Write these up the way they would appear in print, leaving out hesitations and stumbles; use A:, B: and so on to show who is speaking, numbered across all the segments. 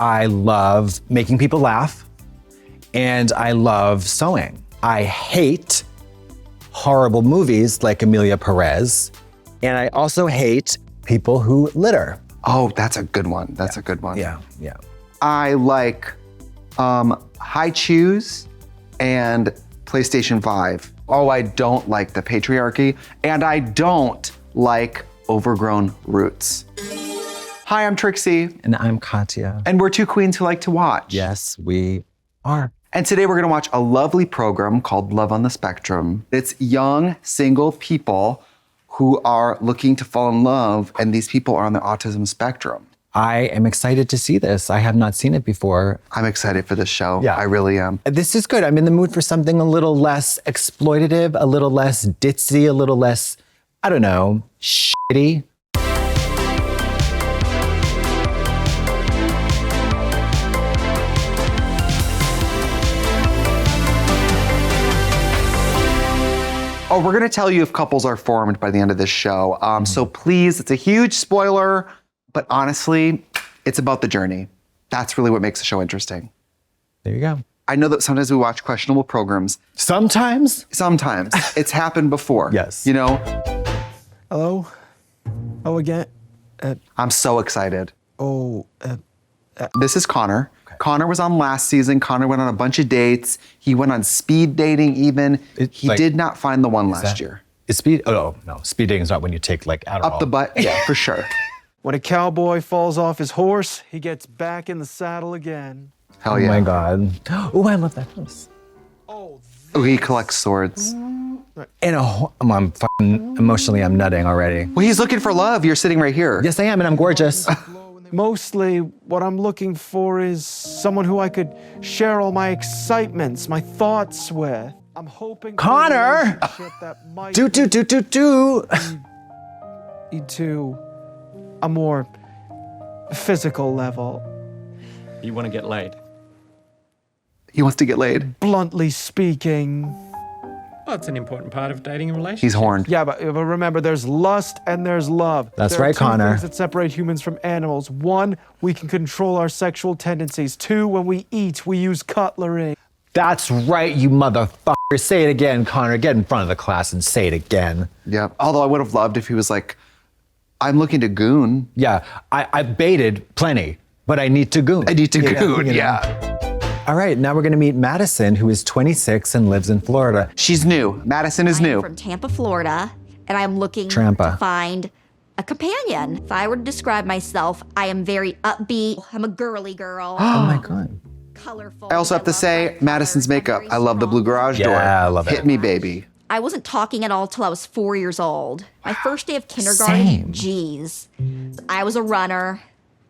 A: I love making people laugh, and I love sewing. I hate horrible movies like Emilia Perez, and I also hate people who litter.
B: Oh, that's a good one. That's a good one.
A: Yeah.
B: I like high chews and PlayStation 5. Oh, I don't like the patriarchy, and I don't like overgrown roots. Hi, I'm Trixie.
A: And I'm Katya.
B: And we're two queens who like to watch.
A: Yes, we are.
B: And today we're gonna watch a lovely program called Love on the Spectrum. It's young, single people who are looking to fall in love, and these people are on the autism spectrum.
A: I am excited to see this. I have not seen it before.
B: I'm excited for this show.
A: Yeah.
B: I really am.
A: This is good. I'm in the mood for something a little less exploitative, a little less ditzy, a little less, I don't know, shitty.
B: Oh, we're gonna tell you if couples are formed by the end of this show. So please, it's a huge spoiler, but honestly, it's about the journey. That's really what makes the show interesting.
A: There you go.
B: I know that sometimes we watch questionable programs.
A: Sometimes.
B: Sometimes. It's happened before.
A: Yes.
B: You know?
C: Hello? Oh, again?
B: I'm so excited.
C: Oh,
B: This is Connor. Connor was on last season. Connor went on a bunch of dates. He went on speed dating even. He did not find the one last year.
A: Is speed? Oh, no. Speed dating is not when you take like Adderall.
B: Up the butt? Yeah, for sure.
C: when a cowboy falls off his horse, he gets back in the saddle again.
B: Hell
A: Oh
B: yeah.
A: my God. Oh, I love that house.
B: Oh, he collects swords.
A: And I'm fucking emotionally, I'm nutting already.
B: Well, he's looking for love. You're sitting right here.
A: Yes, I am, and I'm gorgeous.
C: Mostly, what I'm looking for is someone who I could share all my excitements, my thoughts with. I'm hoping for a
A: Connor!
C: relationship that might
A: do.
C: lead to a more physical level.
D: You want to get laid?
B: He wants to get laid.
C: Bluntly speaking.
D: Well, it's an important part of dating a relationship.
B: He's horned.
C: Yeah, but remember, there's lust and there's love.
A: That's
C: There are
A: right,
C: two
A: Connor.
C: things that separate humans from animals. One, we can control our sexual tendencies. Two, when we eat, we use cutlery.
A: That's right, you motherfucker. Say it again, Connor. Get in front of the class and say it again.
B: Yeah. Although I would have loved if he was like, I'm looking to goon.
A: Yeah, I baited plenty, but I need to goon.
B: I need to goon,
A: you know.
B: yeah.
A: All right, now we're gonna meet Madison, who is 26 and lives in Florida.
B: She's new. Madison is
E: I'm
B: new.
E: from Tampa, Florida, and I'm looking
A: Trampa.
E: to find a companion. If I were to describe myself, I am very upbeat. I'm a girly girl,
A: Oh my God.
E: colorful.
B: I also have to
E: love
B: say,
E: bright
B: Madison's
E: colors. I'm
B: makeup.
E: very
B: I love the blue
E: strong.
B: garage
A: Yeah,
B: door.
A: I love it.
B: Hit me, baby.
E: I wasn't talking at all till I was 4 years old. My first day of kindergarten,
A: Same.
E: geez. I was a runner,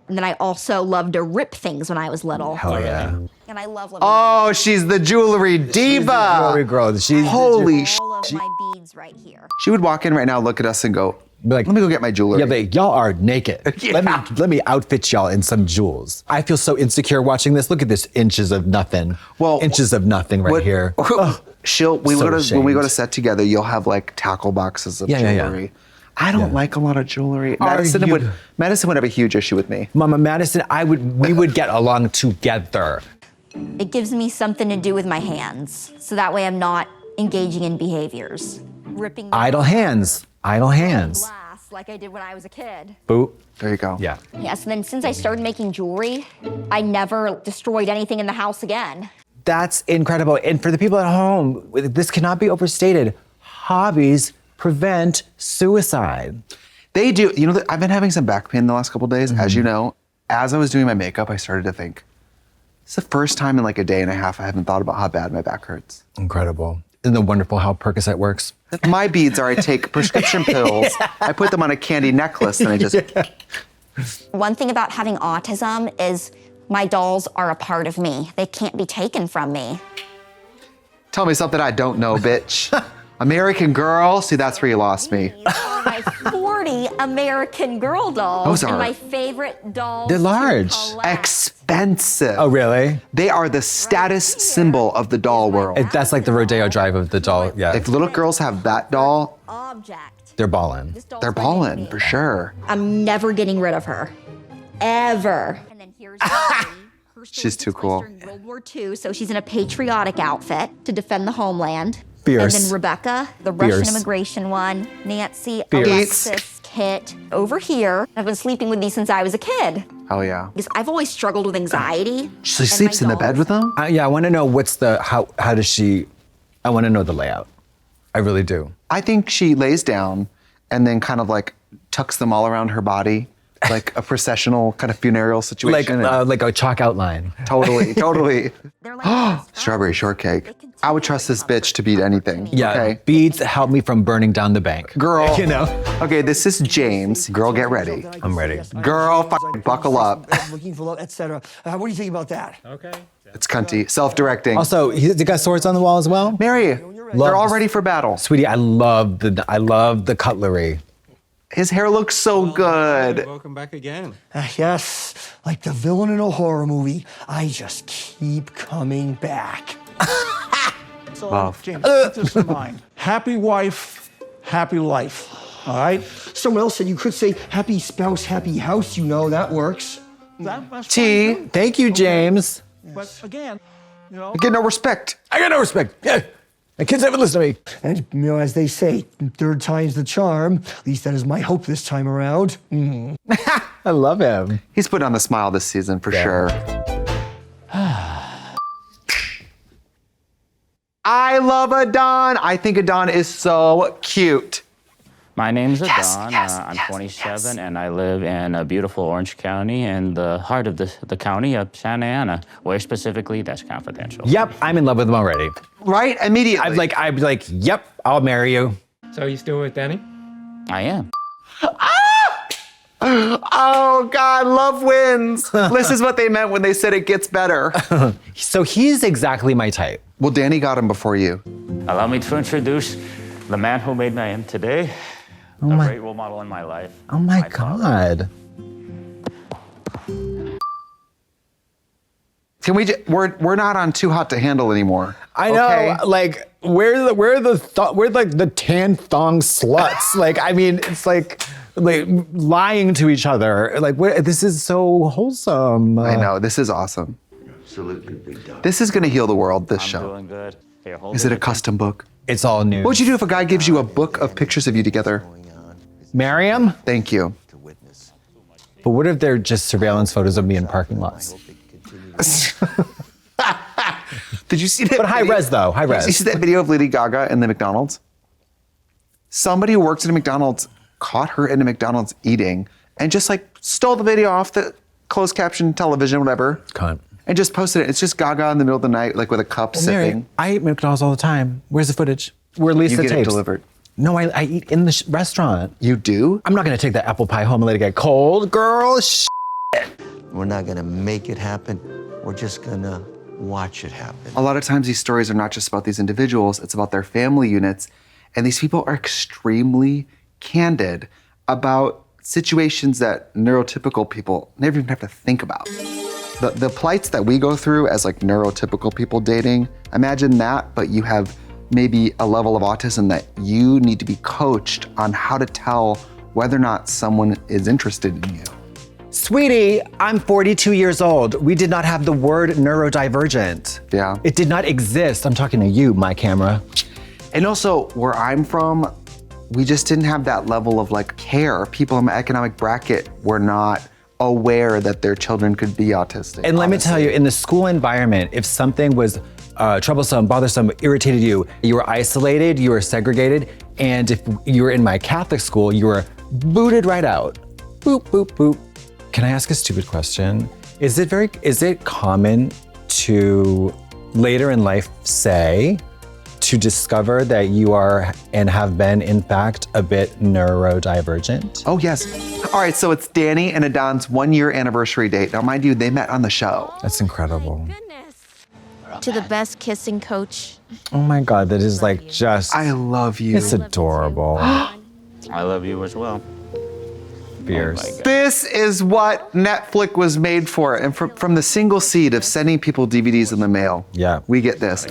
E: and then I also loved to rip things when I was little.
A: Hell yeah.
E: And I love living
B: Oh, she's the jewelry diva.
A: Jewelry girl. She's
B: Holy sh!
E: all of my beads right here.
B: She would walk in right now, look at us and go,
A: Be like,
B: let me go get my jewelry.
A: Yeah, but y'all are naked. Let me outfit y'all in some jewels. I feel so insecure watching this. Look at this inches of nothing.
B: Well,
A: inches of nothing right
B: What-
A: here.
B: She'll, when
A: So
B: we go to
A: ashamed.
B: set together, you'll have like tackle boxes of
A: Yeah, yeah, yeah.
B: jewelry. I don't like a lot of jewelry.
A: Are
B: Madison
A: you-
B: would have a huge issue with me.
A: Mama Madison, we would get along together.
E: It gives me something to do with my hands, so that way I'm not engaging in behaviors. Ripping
A: Idle hands. Idle hands.
E: glass like I did when I was a kid.
A: Boop.
B: There you go.
A: Yeah.
E: Yes, and then since I started making jewelry, I never destroyed anything in the house again.
A: That's incredible. And for the people at home, this cannot be overstated. Hobbies prevent suicide.
B: They do. You know, I've been having some back pain the last couple days. As you know, as I was doing my makeup, I started to think, it's the first time in like a day and a half I haven't thought about how bad my back hurts.
A: Incredible. Isn't it wonderful how Percocet works?
B: My beads are I take prescription pills, I put them on a candy necklace, and I just,
E: One thing about having autism is my dolls are a part of me. They can't be taken from me.
B: tell me something I don't know, bitch. American Girl, see, that's where you lost me.
E: These are my 40 American Girl dolls.
B: Those are-
E: and my favorite dolls.
A: They're
E: to
A: large.
E: collect.
B: Expensive.
A: Oh, really?
B: They are the status symbol of the doll world.
A: That's like the Rodeo Drive of the doll. Yeah.
B: If little girls have that doll,
E: Object.
A: They're ballin'.
E: This doll's
B: they're
E: my enemy.
B: ballin' for sure.
E: I'm never getting rid of her. Ever.
B: She's too cool.
E: During World War II, so she's in a patriotic outfit to defend the homeland.
A: Fierce.
E: And then Rebecca, the
A: Fierce.
E: Russian immigration one. Nancy,
A: Fierce.
E: Alexis, Kit. Over here, I've been sleeping with these since I was a kid.
B: Oh yeah.
E: Because I've always struggled with anxiety.
B: She sleeps in the bed with them?
A: Yeah, I want to know how does she, I want to know the layout. I really do.
B: I think she lays down and then kind of like tucks them all around her body, like a processional kind of funereal situation.
A: Like a chalk outline.
B: Totally.
E: They're like
B: Strawberry shortcake. I would trust this bitch to beat anything.
A: Yeah,
B: Okay.
A: beads help me from burning down the bank.
B: Girl.
A: You know?
B: Okay, this is James. Girl, get ready.
A: I'm ready.
B: Girl, buckle up.
F: Looking for love, etc. What do you think about that?
D: Okay.
B: It's cunty. Self-directing.
A: Also, he got swords on the wall as well?
B: Mary, they're all
A: Love-
B: ready for battle.
A: Sweetie, I love the cutlery.
B: His hair looks so good.
D: Welcome back again.
F: Yes, like the villain in a horror movie, I just keep coming back. So,
B: Wow.
F: James, keep this in mind. Happy wife, happy life. All right? Someone else said you could say happy spouse, happy house. You know, that works. That's
B: T,
F: fine, too.
A: Thank you, James.
F: But again, you know,
B: get no respect.
A: I got no respect. Yeah. My kids haven't listened to me.
F: and you know, as they say, third time's the charm. At least that is my hope this time around.
A: I love him.
B: He's putting on the smile this season for sure. I love Adon. I think Adon is so cute.
G: My name's Adon.
B: yes,
G: I'm
B: yes,
G: 27 and I live in beautiful Orange County in the heart of the county of Santa Ana. Where specifically, that's confidential.
A: Yep, I'm in love with him already.
B: Right? Immediately.
A: I'm like, yep, I'll marry you.
D: So are you still with Danny?
G: I am.
B: Oh God, love wins. This is what they meant when they said it gets better.
A: So he's exactly my type.
B: Well, Danny got him before you.
G: Allow me to introduce the man who made me I am today. A great role model in my life.
A: Oh my
G: father.
A: God.
B: Can we? We're not on Too Hot to Handle anymore.
A: I know,
B: okay?
A: like, where the tan thong sluts? Like, I mean, it's like lying to each other. Like, this is so wholesome.
B: I know, this is awesome. This is gonna heal the world, this
G: I'm
B: show.
G: doing good. Here, hold
B: Is it a custom book?
A: It's all new.
B: What would you do if a guy gives you a book of pictures of you together?
A: Marry him?
B: Thank you.
A: But what if they're just surveillance photos of me in parking lots?
B: Did you see that?
A: But high res though, high res.
B: Did you see that video of Lady Gaga in the McDonald's? Somebody who works at a McDonald's caught her in a McDonald's eating and just like stole the video off the closed caption television, whatever.
A: Cunt.
B: And just posted it. It's just Gaga in the middle of the night, like with a cup
A: Mary,
B: sipping.
A: I eat McDonald's all the time. Where's the footage? Where Lisa
B: You get it
A: tapes?
B: delivered.
A: No, I eat in the restaurant.
B: You do?
A: I'm not gonna take that apple pie home and let it get cold, girl.
H: We're not gonna make it happen. We're just gonna watch it happen.
B: A lot of times these stories are not just about these individuals, it's about their family units. And these people are extremely candid about situations that neurotypical people never even have to think about. The plights that we go through as like neurotypical people dating, imagine that, but you have maybe a level of autism that you need to be coached on how to tell whether or not someone is interested in you.
A: Sweetie, I'm 42 years old. We did not have the word neurodivergent.
B: Yeah.
A: It did not exist. I'm talking to you, my camera.
B: And also, where I'm from, we just didn't have that level of like care. People in my economic bracket were not aware that their children could be autistic.
A: And let me tell you, in the school environment, if something was troublesome, bothersome, irritated you, you were isolated, you were segregated, and if you were in my Catholic school, you were booted right out. Boop, boop, boop. Can I ask a stupid question? Is it common to later in life say, to discover that you are and have been, in fact, a bit neurodivergent?
B: Oh, yes. All right, so it's Danny and Adon's 1-year anniversary date. Now, mind you, they met on the show.
A: That's incredible.
E: To the best kissing coach.
A: Oh my God, that is like just,
B: I love you.
A: it's adorable.
G: I love you as well.
A: Fierce.
G: Oh my God.
B: This is what Netflix was made for. And from the single seed of sending people DVDs in the mail,
A: Yeah.
B: we get this.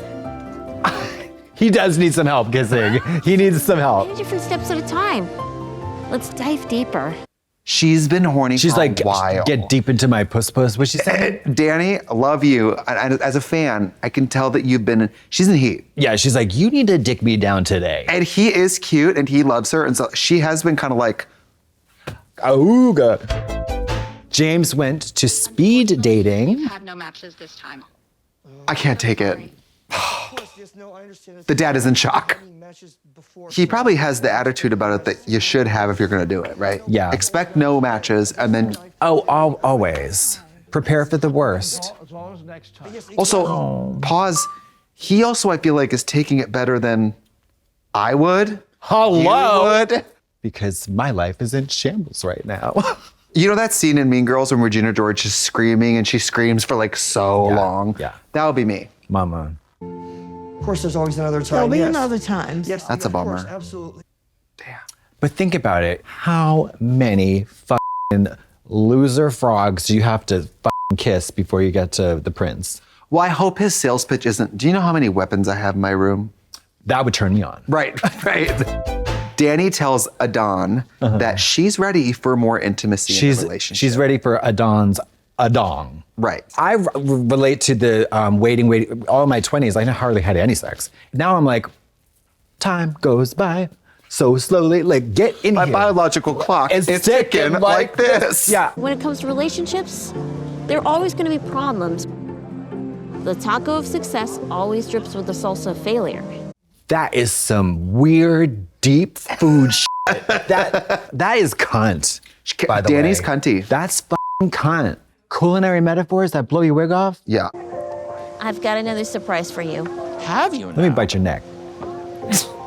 A: He does need some help kissing. He needs some help.
E: Different steps at a time. Let's dive deeper.
B: She's been horny
A: She's
B: for
A: like,
B: a while.
A: get deep into my puss. What's she saying?
B: Danny, I love you. As a fan, I can tell that she's in heat.
A: Yeah, she's like, you need to dick me down today.
B: And he is cute and he loves her. And so she has been kind of like,
A: Auga. James went to speed dating.
I: Had no matches this time.
B: I can't take it. The dad is in shock. He probably has the attitude about it that you should have if you're going to do it, right?
A: Yeah.
B: Expect no matches and then
A: Always. Prepare for the worst.
B: also pause. He also, I feel like, is taking it better than I would.
A: Hello?
B: You would.
A: Because my life is in shambles right now.
B: You know that scene in Mean Girls when Regina George is screaming and she screams for like so long?
A: yeah.
B: That would be me.
A: Mama.
F: Of course, there's always another time.
J: There'll be
F: yes.
J: another time.
F: Yes,
B: That's a
F: of course,
B: bummer.
F: absolutely.
A: But think about it. How many fucking loser frogs do you have to fucking kiss before you get to the prince?
B: Well, I hope his sales pitch isn't, do you know how many weapons I have in my room?
A: That would turn me on.
B: Right, right. Danny tells Adon that she's ready for more intimacy in the relationship.
A: She's ready for Adon's Adong.
B: Right.
A: I relate to the waiting. All my 20s, I hardly had any sex. Now I'm like, time goes by so slowly. Like, get in
B: My
A: here.
B: biological clock is
A: It's
B: ticking
A: ticking
B: like this.
A: Yeah.
K: When it comes to relationships, there are always going to be problems. The taco of success always drips with the salsa of failure.
A: That is some weird, deep food shit. That is cunt, by the
B: Danny's
A: way.
B: cunty.
A: That's fucking cunt. Culinary metaphors that blow your wig off?
B: Yeah.
K: I've got another surprise for you.
D: Have you?
A: Let me bite your neck.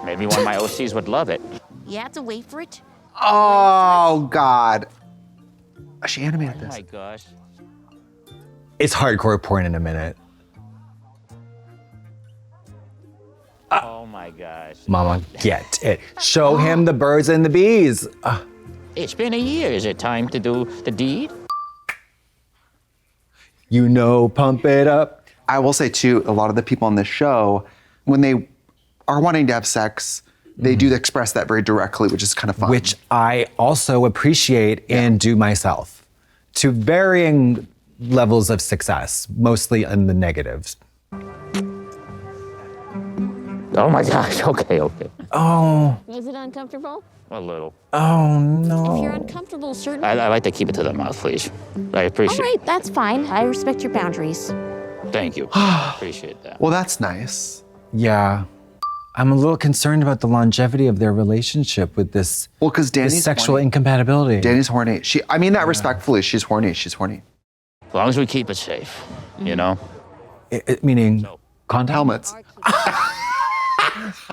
G: Maybe one of my OCs would love it.
K: You have to wait for it.
B: Oh, God. She animated
G: Oh
B: this.
G: my gosh.
A: It's hardcore porn in a minute.
G: Oh my gosh.
A: Mama, get it. Show him the birds and the bees.
G: It's been a year. Is it time to do the deed?
A: You know, pump it up.
B: I will say, too, a lot of the people on this show, when they are wanting to have sex, they do express that very directly, which is kind of fun.
A: Which I also appreciate and do myself to varying levels of success, mostly in the negatives.
G: Oh my gosh. Okay.
A: Oh,
K: Was it uncomfortable?
G: A little.
A: oh
K: If you're
A: no.
K: uncomfortable, certainly.
G: I like to keep it to the mouth, please. I appreciate
K: All right, that's fine. I respect your boundaries.
G: Thank you. Appreciate that.
B: Well, that's nice.
A: Yeah. I'm a little concerned about the longevity of their relationship with this,
B: Well, because
A: this
B: Danny's
A: sexual
B: horny.
A: incompatibility.
B: Danny's horny. I mean that respectfully. She's horny. She's horny.
G: As long as we keep it safe, you know?
A: Meaning condom?
B: Helmets.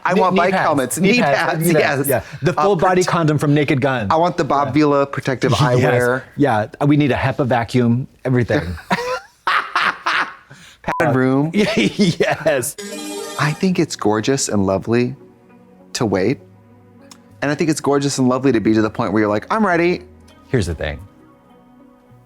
B: I want
A: Knee
B: bike
A: pads.
B: helmets. Knee pads, yes.
A: Yeah. The full body condom from Naked Gun.
B: I want the Bob Vila protective eyewear.
A: Yeah, we need a HEPA vacuum, everything.
B: Padded room.
A: Yes.
B: I think it's gorgeous and lovely to wait. And I think it's gorgeous and lovely to be to the point where you're like, I'm ready.
A: Here's the thing.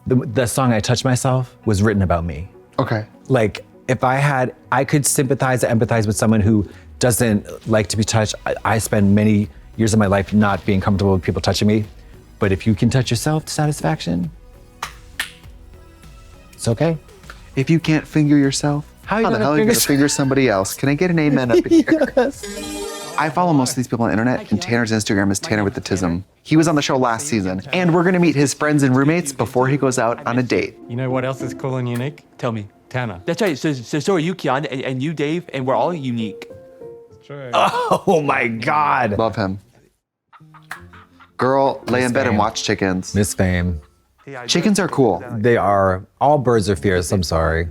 A: The song I Touch Myself was written about me.
B: Okay.
A: Like, if I could sympathize and empathize with someone who doesn't like to be touched. I spend many years of my life not being comfortable with people touching me. But if you can touch yourself to satisfaction, it's okay.
B: If you can't finger yourself,
A: How you
B: the
A: gonna
B: hell are you
A: finger
B: gonna finger somebody else? Can I get an amen up in here? I follow most of these people on the internet, and Tanner's Instagram is Tanner with the Tism. He was on the show last season, and we're gonna meet his friends and roommates before he goes out on a date.
D: You know what else is cool and unique?
L: Tell me.
D: Tanner.
L: That's right. So are you, Keon, and you, Dave, and we're all unique.
D: True.
A: Oh my God.
B: Love him. Girl, lay in bed and watch chickens.
A: Miss Fame.
B: Chickens are cool.
A: They are. All birds are fierce. I'm sorry.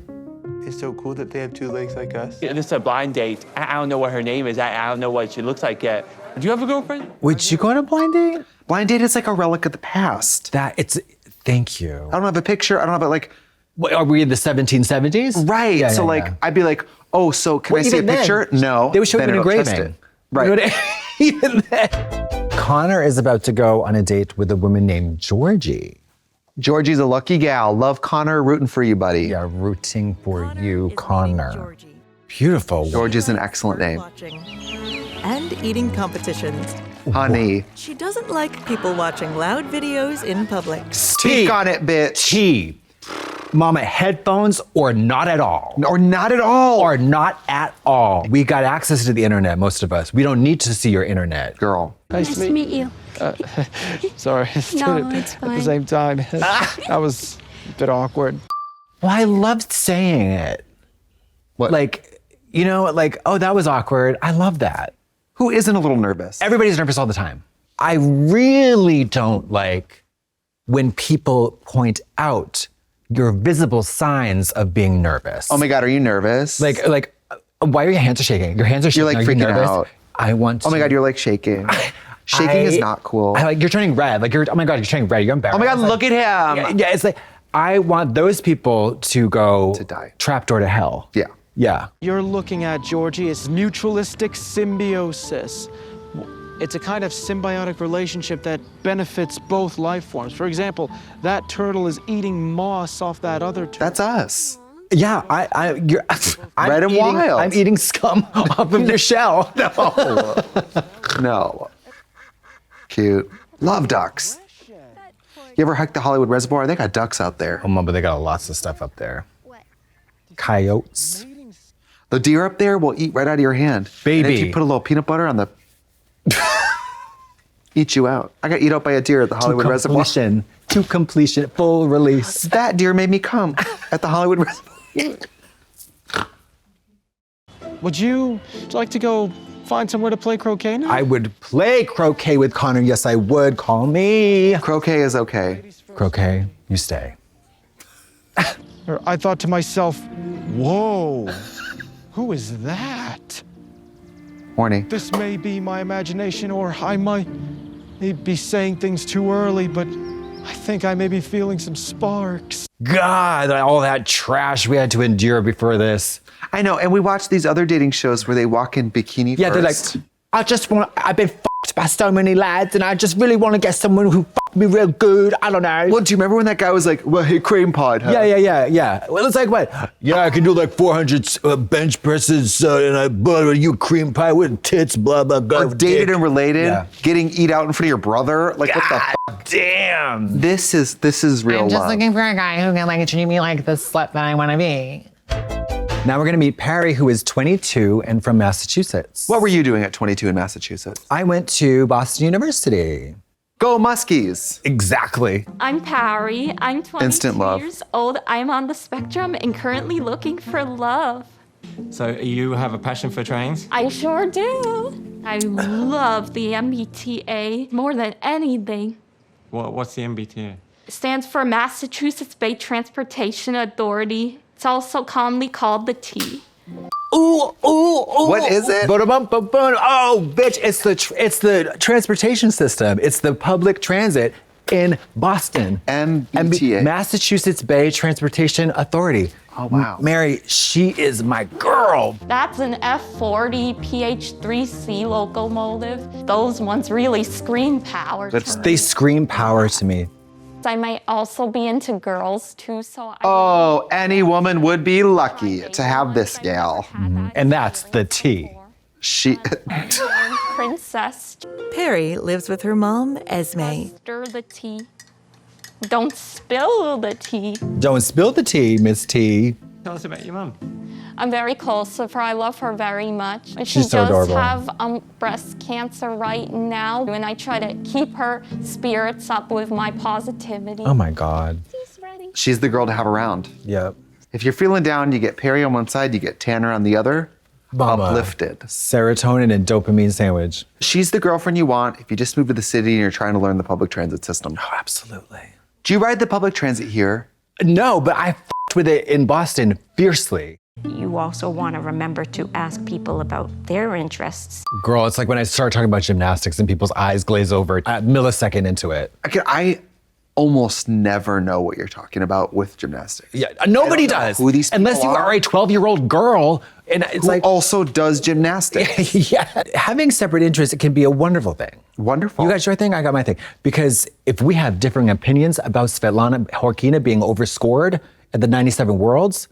L: It's so cool that they have two legs like us. This is a blind date. I don't know what her name is. I don't know what she looks like yet. Do you have a girlfriend?
A: Would you go on a blind date?
B: Blind date is like a relic of the past.
A: Thank you.
B: I don't have a picture. I don't have it like.
A: What, are we in the 1770s?
B: Right.
A: Yeah,
B: so
A: yeah,
B: like,
A: yeah.
B: I'd be like, oh, so can I see a
A: even then,
B: picture? No.
A: They would show you
B: Then
A: an
B: I don't trust
A: engraving.
B: it. Right.
A: You know what even then. Connor is about to go on a date with a woman named Georgie.
B: Georgie's a lucky gal. Love Connor, rooting for you, buddy.
A: Yeah, rooting for you, Connor. Beautiful.
B: Georgie's an excellent name.
J: And eating competitions.
B: Honey.
I: She doesn't like people watching loud videos in public.
B: Speak on it, bitch.
A: T. Mama, headphones or not at all.
B: Or not at all.
A: Or not at all. We got access to the internet, most of us. We don't need to see your internet.
B: Girl.
C: Nice to meet
K: you.
C: Sorry.
K: No, it's
C: At
K: fine.
C: the same time, that was a bit awkward.
A: Well, I loved saying it.
B: What?
A: Like, you know, like, oh, that was awkward. I love that.
B: Who isn't a little nervous?
A: Everybody's nervous all the time. I really don't like when people point out your visible signs of being nervous.
B: Oh my God, are you nervous?
A: Like, why are your hands shaking? Your hands are shaking.
B: You're like
A: Are you
B: freaking
A: nervous?
B: out.
A: I want to.
B: Oh my God, you're like shaking. Shaking is not cool.
A: Like, you're turning red. Like, oh my God, you're turning red. You're embarrassed.
B: Oh my God, look at him.
A: Yeah, it's like, I want those people to go
B: To die.
A: trapdoor to hell.
B: Yeah.
A: Yeah.
C: You're looking at, Georgie, is mutualistic symbiosis. It's a kind of symbiotic relationship that benefits both life forms. For example, that turtle is eating moss off that other turtle.
B: That's us.
A: Yeah, I'm
B: Red and
A: eating,
B: wild.
A: I'm eating scum off of your shell.
B: No. No. Cute. Love ducks. You ever hike the Hollywood Reservoir? They got ducks out there.
A: Oh, Mom, but they got lots of stuff up there. Coyotes.
B: The deer up there will eat right out of your hand.
A: Baby.
B: And if you put a little peanut butter on the... eat you out. I got eat out by a deer at the Hollywood Reservoir.
A: To completion, full release.
B: That deer made me come at the Hollywood Reservoir.
C: Would you like to go find somewhere to play croquet now?
A: I would play croquet with Connor. Yes, I would. Call me.
B: Croquet is okay.
A: Croquet, you stay.
C: Or I thought to myself, whoa, who is that?
B: Horny.
C: This may be my imagination, or I might be saying things too early, but I think I may be feeling some sparks.
A: God, all that trash we had to endure before this.
B: I know, and we watch these other dating shows where they walk in bikini
A: Yeah,
B: first.
A: they're like, I've been fucked by so many lads, and I just really want to get someone who fucked me real good. I don't know.
B: Well, do you remember when that guy was like, well, hey, cream pod, huh?
A: Yeah. Well, it's like what? Yeah, I can do like 400 bench presses, and I butter you cream pie with tits, blah, blah, blah.
B: Or dated and related,
A: Yeah.
B: getting eat out in front of your brother. Like, what the fuck?
A: Damn.
B: This is real
J: I'm just
B: love.
J: looking for a guy who can like treat me like the slut that I want to be.
A: Now we're gonna meet Perry, who is 22 and from Massachusetts.
B: What were you doing at 22 in Massachusetts?
A: I went to Boston University.
B: Go Muskies.
A: Exactly.
M: I'm Parry. I'm 22
B: Instant love.
M: years old. I'm on the spectrum and currently looking for love.
D: So you have a passion for trains?
M: I sure do. I love the MBTA more than anything.
D: What's the MBTA?
M: It stands for Massachusetts Bay Transportation Authority. It's also commonly called the T.
A: Ooh.
B: What is it?
A: Ba-da-bum-bum-bum. Oh, bitch! It's the transportation system. It's the public transit in Boston.
B: MBTA.
A: Massachusetts Bay Transportation Authority.
B: Oh wow.
A: Mary, she is my girl.
M: That's an F40 PH3C locomotive. Those ones really scream power to me.
A: They scream power to me.
M: I might also be into girls too, so I
B: Oh, any woman would be lucky to have this gal.
A: And that's the T.
B: She.
M: Princess.
I: Perry lives with her mom, Esme.
M: Stir the tea. Don't spill the tea.
A: Don't spill the tea, Miss T.
D: Tell us about your mum.
M: I'm very close to her. I love her very much. And
A: She's
M: she
A: so
M: does
A: adorable.
M: have breast cancer right now, and I try to keep her spirits up with my positivity.
A: Oh my God.
M: She's ready.
B: She's the girl to have around.
A: Yep.
B: If you're feeling down, you get Perry on one side, you get Tanner on the other.
A: Mama.
B: Uplifted.
A: Serotonin and dopamine sandwich.
B: She's the girlfriend you want if you just moved to the city and you're trying to learn the public transit system.
A: Oh, absolutely.
B: Do you ride the public transit here?
A: No, but I f***ed with it in Boston fiercely.
N: You also want to remember to ask people about their interests.
A: Girl, it's like when I start talking about gymnastics and people's eyes glaze over a millisecond into it.
B: I almost never know what you're talking about with gymnastics.
A: Yeah, nobody does.
B: Who these
A: unless
B: people
A: you are a 12-year-old girl, and it's
B: who
A: like
B: also does gymnastics.
A: yeah, having separate interests, it can be a wonderful thing.
B: Wonderful.
A: You got your thing, I got my thing. Because if we have differing opinions about Svetlana Horkina being overscored at the 97 Worlds,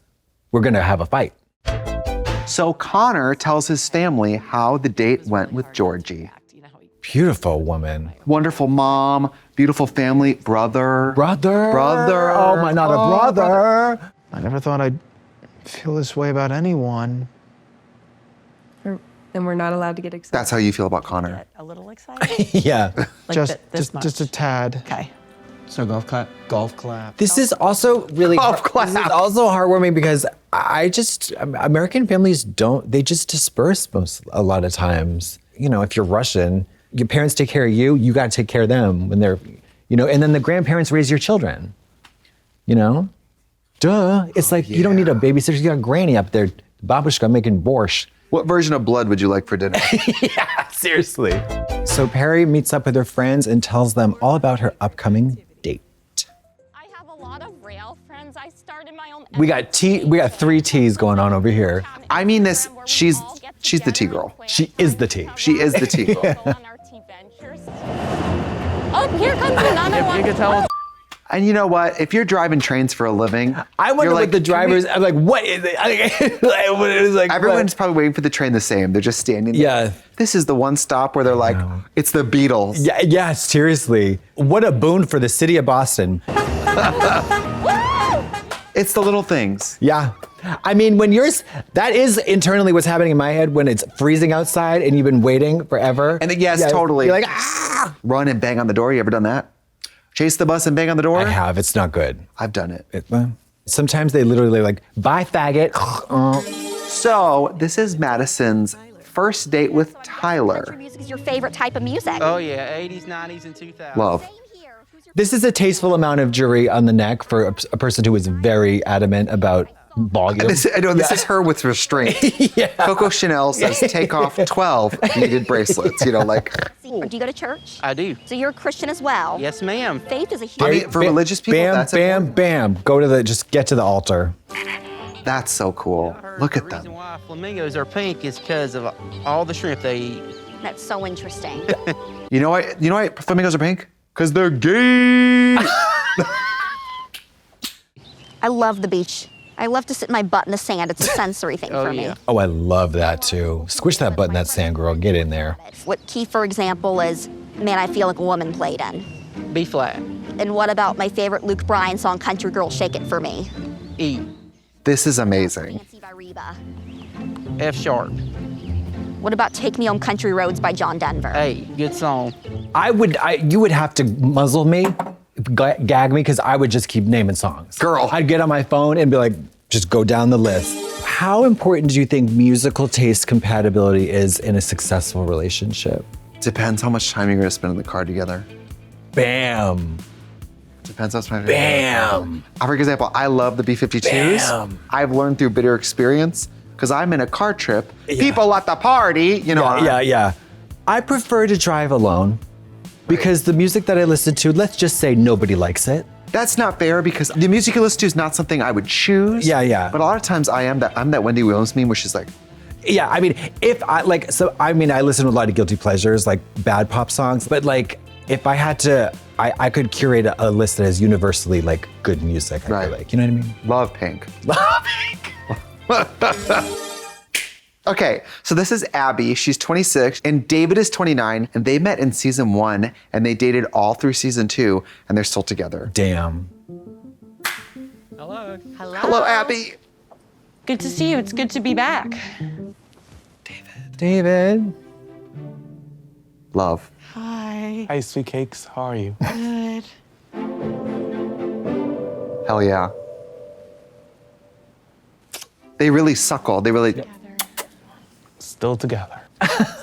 A: we're gonna have a fight.
B: So Connor tells his family how the date went with Georgie.
A: Beautiful woman.
B: Wonderful mom, beautiful family, brother.
A: Brother. Oh my, not a brother.
C: I never thought I'd feel this way about anyone.
O: Then we're not allowed to get excited.
B: That's how you feel about Connor.
O: A little excited?
A: Yeah.
C: Just
O: much.
C: just a tad.
O: Okay.
C: So golf clap. Golf clap.
A: This is also really This is also heartwarming because American families they just disperse a lot of times. You know, if you're Russian, your parents take care of you, you got to take care of them when they're, and then the grandparents raise your children. You know? Duh. It's like you don't need a babysitter. You got granny up there, babushka making borscht.
B: What version of blood would you like for dinner?
A: Yeah, seriously. So Perry meets up with her friends and tells them all about her upcoming date.
M: I have a lot of rail friends. I started my own.
A: We got 3 T's going on over here.
B: I mean this, she's the tea girl.
A: She is the tea.
B: She is the tea girl.
M: Oh, here comes another one.
L: You can tell.
B: And you know what? If you're driving trains for a living,
A: I wonder what the drivers, I'm like, what is it?
B: Everyone's probably waiting for the train the same. They're just standing there.
A: Yeah.
B: This is the one stop where they're like, it's the Beatles.
A: Yeah, seriously. What a boon for the city of Boston.
B: It's the little things.
A: Yeah. I mean, that is internally what's happening in my head when it's freezing outside and you've been waiting forever.
B: And yes, totally.
A: You're like, ah!
B: Run and bang on the door. You ever done that? Chase the bus and bang on the door?
A: I have. It's not good.
B: I've done it.
A: Sometimes they literally like, bye, faggot.
B: So this is Madison's first date with Tyler.
E: Country music is your favorite type of music.
L: Oh yeah, 80s, 90s, and 2000s.
B: Love.
A: This is a tasteful amount of jewelry on the neck for a person who is very adamant about volume.
B: This is her with restraint. Coco Chanel says, take off 12 beaded bracelets. Do
E: you go to church?
L: I do.
E: So you're a Christian as well?
L: Yes, ma'am.
E: Faith is a huge...
B: I mean, for religious people,
A: bam,
B: that's
A: bam, bam. Just get to the altar.
B: That's so cool. Look at them.
L: The reason why flamingos are pink is because of all the shrimp they eat.
E: That's so interesting.
B: You know why flamingos are pink? Because they're gay.
E: I love the beach. I love to sit my butt in the sand. It's a sensory thing for me.
A: Oh, I love that too. Squish that butt in that sand, girl. Get in there.
E: What key, for example, is Man, I Feel Like a Woman played in.
L: B flat.
E: And what about my favorite Luke Bryan song, Country Girl, Shake It For Me?
L: E.
B: This is amazing.
E: Fancy by Reba.
L: F sharp.
E: What about Take Me Home Country Roads by John Denver?
L: Hey, good song.
A: You would have to muzzle me, gag me, because I would just keep naming songs.
B: Girl.
A: I'd get on my phone and be like, just go down the list. How important do you think musical taste compatibility is in a successful relationship?
B: Depends how much time you're gonna spend in the car together.
A: Bam.
B: Depends how much time.
A: Bam.
B: For example, I love the B-52s.
A: Bam.
B: I've learned through bitter experience, because I'm in a car trip. Yeah. People at the party,
A: Yeah. I prefer to drive alone because the music that I listen to, let's just say nobody likes it.
B: That's not fair because the music you listen to is not something I would choose.
A: Yeah.
B: But a lot of times I'm that Wendy Williams meme where she's like,
A: yeah, I mean, I listen to a lot of guilty pleasures, like bad pop songs, but like, if I had to, I could curate a list that is universally like good music. I feel like, you know what I mean?
B: Love Pink. Love Pink. Okay, so this is Abby. She's 26 and David is 29 and they met in season 1 and they dated all through season 2 and they're still together.
A: Damn.
L: Hello.
B: Hello, Abby.
P: Good to see you. It's good to be back.
A: David.
B: Love.
P: Hi.
L: Hi, sweet cakes. How are you?
P: Good.
B: Hell yeah. They really suckle. They really...
L: Still together.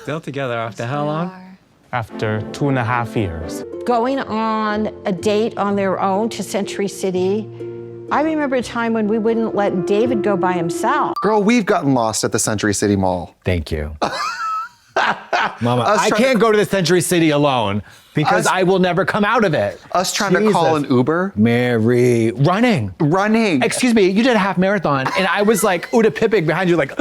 D: Still together after how long?
L: After 2.5 years.
Q: Going on a date on their own to Century City. I remember a time when we wouldn't let David go by himself.
B: Girl, we've gotten lost at the Century City Mall.
A: Thank you. Mama, I can't go to the Century City alone because I will never come out of it.
B: Us trying to call an Uber.
A: Mary, running. Excuse me, you did a half marathon and I was like Uda Pippig behind you like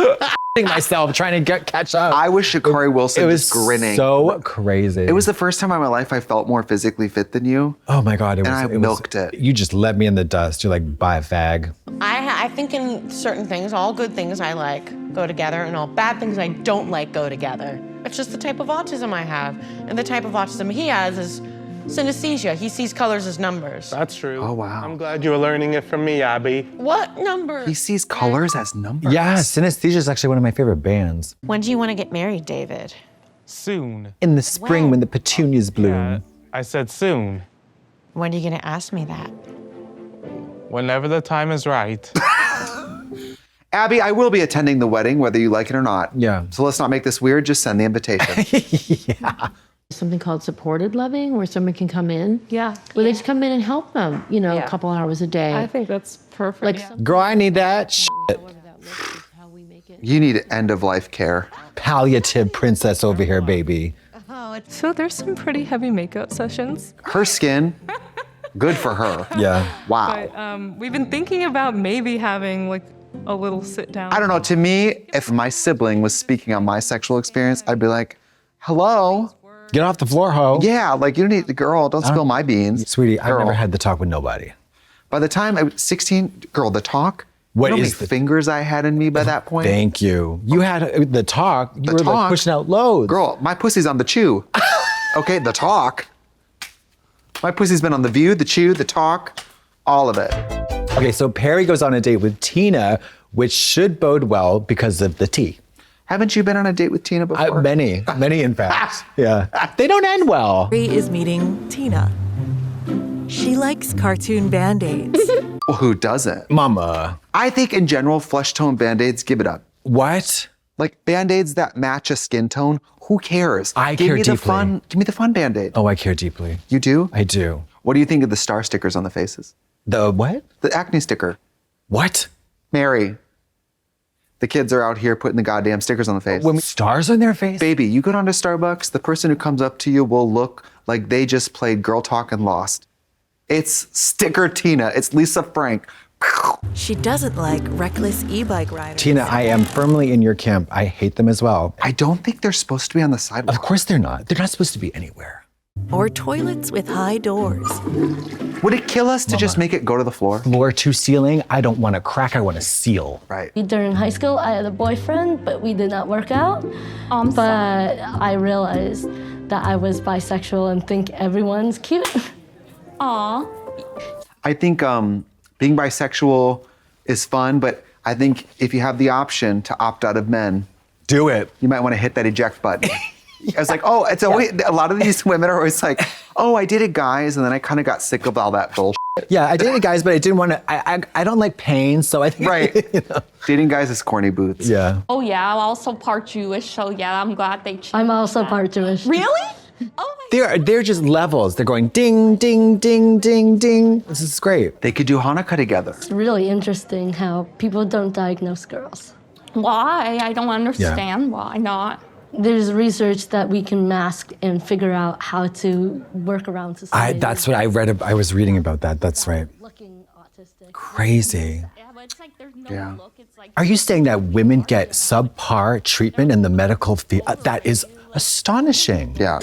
A: myself trying to catch up.
B: I was Sha'Carri Wilson just grinning.
A: So crazy.
B: It was the first time in my life I felt more physically fit than you.
A: Oh my God.
B: I milked it.
A: You just left me in the dust. You're like, bye, fag.
P: I think in certain things, all good things I like go together, and all bad things I don't like go together. It's just the type of autism I have. And the type of autism he has is synesthesia. He sees colors as numbers.
L: That's true.
B: Oh, wow.
L: I'm glad you were learning it from me, Abby.
P: What numbers?
B: He sees colors as numbers.
A: Yeah, Synesthesia is actually one of my favorite bands.
P: When do you want to get married, David?
L: Soon.
A: In the spring when the petunias bloom.
L: I said soon.
P: When are you going to ask me that?
L: Whenever the time is right.
B: Abby, I will be attending the wedding, whether you like it or not.
A: Yeah.
B: So let's not make this weird. Just send the invitation.
K: Something called supported loving, where someone can come in.
O: Yeah.
K: Where they just come in and help them, you know,
O: Yeah.
K: a couple hours a day.
O: I think that's perfect.
K: Like,
A: Girl, I need that shit.
B: You need end-of-life care.
A: Palliative princess over here, baby.
O: So there's some pretty heavy makeup sessions.
B: Her skin, good for her.
A: Yeah.
B: Wow.
O: But we've been thinking about maybe having like a little sit down.
B: I don't know. To me, if my sibling was speaking on my sexual experience, I'd be like, hello?
A: Get off the floor, ho.
B: Yeah, like you don't need the girl. Don't spill my beans.
A: Sweetie, I've
B: Girl.
A: never had the talk with nobody.
B: By the time I was 16, girl, the talk?
A: What
B: you know
A: is
B: how many fingers I had in me by that point?
A: Thank you. You had the talk. You were like pushing out loads.
B: Girl, my pussy's on the chew. Okay, the talk. My pussy's been on the view, the chew, the talk, all of it.
A: Okay, so Perry goes on a date with Tina, which should bode well because of the tea.
B: Haven't you been on a date with Tina before?
A: Many in fact. Yeah. They don't end well.
I: Perry is meeting Tina. She likes cartoon Band-Aids.
B: Well, who doesn't?
A: Mama.
B: I think in general, flesh tone Band-Aids, give it up.
A: What?
B: Like Band-Aids that match a skin tone, who cares?
A: I
B: give
A: care
B: me
A: deeply.
B: Give me the fun Band-Aid.
A: Oh, I care deeply.
B: You do?
A: I do.
B: What do you think of the star stickers on the faces?
A: The what?
B: The acne sticker.
A: What?
B: Mary. The kids are out here putting the goddamn stickers on the face.
A: When stars on their face?
B: Baby, you go down to Starbucks, the person who comes up to you will look like they just played Girl Talk and lost. It's Sticker Tina. It's Lisa Frank.
I: She doesn't like reckless e-bike riders.
A: Tina, I am firmly in your camp. I hate them as well.
B: I don't think they're supposed to be on the sidewalk.
A: Of course they're not. They're not supposed to be anywhere.
I: Or toilets with high doors.
B: Would it kill us to just make it go to the floor?
A: Floor to ceiling, I don't want to crack, I want to seal.
B: Right.
K: during high school, I had a boyfriend, but we did not work out. But I realized that I was bisexual and think everyone's cute.
M: Aw.
B: I think being bisexual is fun, but I think if you have the option to opt out of men,
A: do it.
B: You might want to hit that eject button. I was like, oh, it's always, a lot of these women are always like, oh, I dated guys, and then I kind of got sick of all that bullshit.
A: Yeah, I dated guys, but I didn't want to, I don't like pain, so I think.
B: Right.
A: You know.
B: Dating guys is corny boots.
A: Yeah.
M: Oh yeah, I'm also part Jewish, so yeah, I'm glad they changed
K: I'm also
M: that.
K: part Jewish.
M: Really?
A: They're just levels. They're going ding, ding, ding, ding, ding. This is great.
B: They could do Hanukkah together.
K: It's really interesting how people don't diagnose girls.
M: Why? I don't understand why not.
K: There's research that we can mask and figure out how to work around society.
A: That's what I read. I was reading about that. That's right. Crazy.
B: Yeah.
A: Are you saying that women get subpar treatment in the medical field? That is astonishing.
B: Yeah.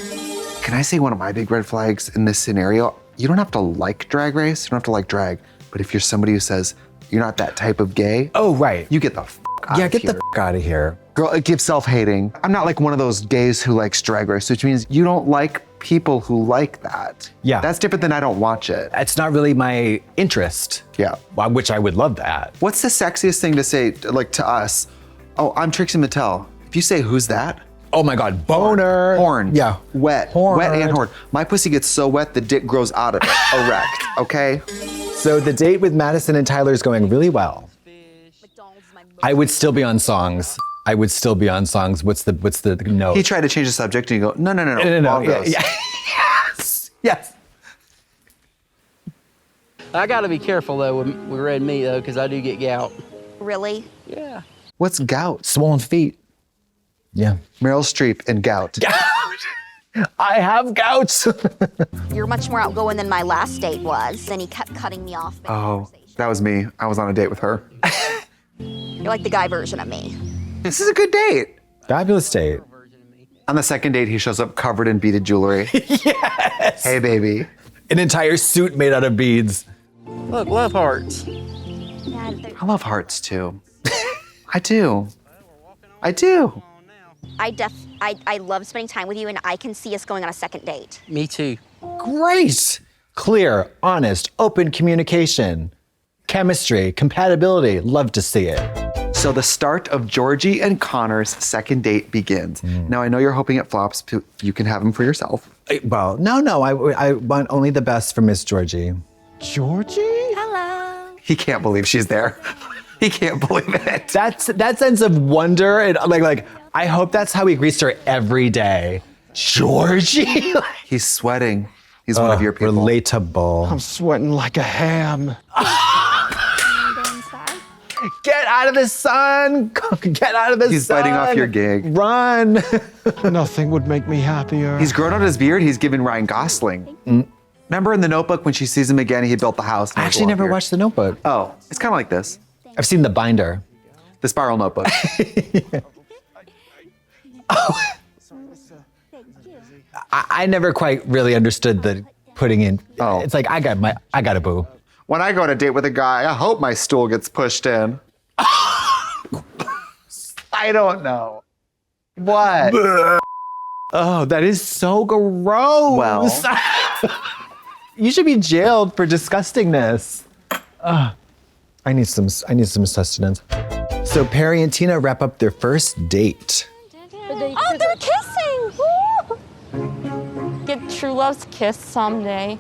B: Can I say one of my big red flags in this scenario? You don't have to like Drag Race. You don't have to like drag. But if you're somebody who says you're not that type of gay,
A: oh right,
B: you get the f out
A: yeah,
B: of
A: get
B: here.
A: the f out of here.
B: Girl, it gives self-hating. I'm not like one of those gays who likes Drag Race, which means you don't like people who like that.
A: Yeah.
B: That's different than I don't watch it.
A: It's not really my interest.
B: Yeah.
A: Which I would love that.
B: What's the sexiest thing to say, like to us? Oh, I'm Trixie Mattel. If you say, who's that?
A: Oh my God, boner.
B: Horn.
A: Yeah.
B: Wet.
A: Horn.
B: Wet and horn. My pussy gets so wet, the dick grows out of it. Erect, okay?
A: So the date with Madison and Tyler is going really well. I would still be on songs. What's the note?
B: He tried to change the subject and you go, no.
A: No.
B: All goes.
A: Yeah. Yes.
R: I got to be careful though with red meat though, because I do get gout.
E: Really?
R: Yeah.
B: What's gout?
A: Swollen feet. Yeah.
B: Meryl Streep and gout.
A: I have gout.
E: You're much more outgoing than my last date was. Then he kept cutting me off.
B: Oh, that was me. I was on a date with her.
E: You're like the guy version of me.
B: This is a good date.
A: Fabulous date.
B: On the second date, he shows up covered in beaded jewelry.
A: Yes.
B: Hey, baby.
A: An entire suit made out of beads.
R: Look, love hearts.
B: I love hearts too. I do.
S: I love spending time with you, and I can see us going on a second date.
R: Me too.
A: Great. Clear, honest, open communication, chemistry, compatibility. Love to see it.
B: So the start of Georgie and Connor's second date begins. Now, I know you're hoping it flops. You can have him for yourself.
A: Well, no. I want only the best for Miss Georgie.
C: Georgie?
S: Hello.
B: He can't believe she's there. He can't believe it.
A: That sense of wonder and like I hope that's how he greets her every day. Georgie.
B: He's sweating. He's one of your people.
A: Relatable.
C: I'm sweating like a ham.
A: Get out of the sun. Get out of the sun.
B: He's biting off your gig.
A: Run.
C: Nothing would make me happier.
B: He's grown out his beard. He's given Ryan Gosling. Remember in The Notebook when she sees him again, he built the house.
A: I actually never watched The Notebook.
B: Oh, it's kind of like this.
A: I've seen The Binder.
B: The Spiral Notebook.
A: I never quite really understood the putting in. Oh. It's like I got a boo.
B: When I go on a date with a guy, I hope my stool gets pushed in. I don't know. What?
A: Oh, that is so gross.
B: Well.
A: You should be jailed for disgustingness. I need some sustenance. So Perry and Tina wrap up their first date.
M: Oh, they're kissing! Woo! Get true love's kiss someday.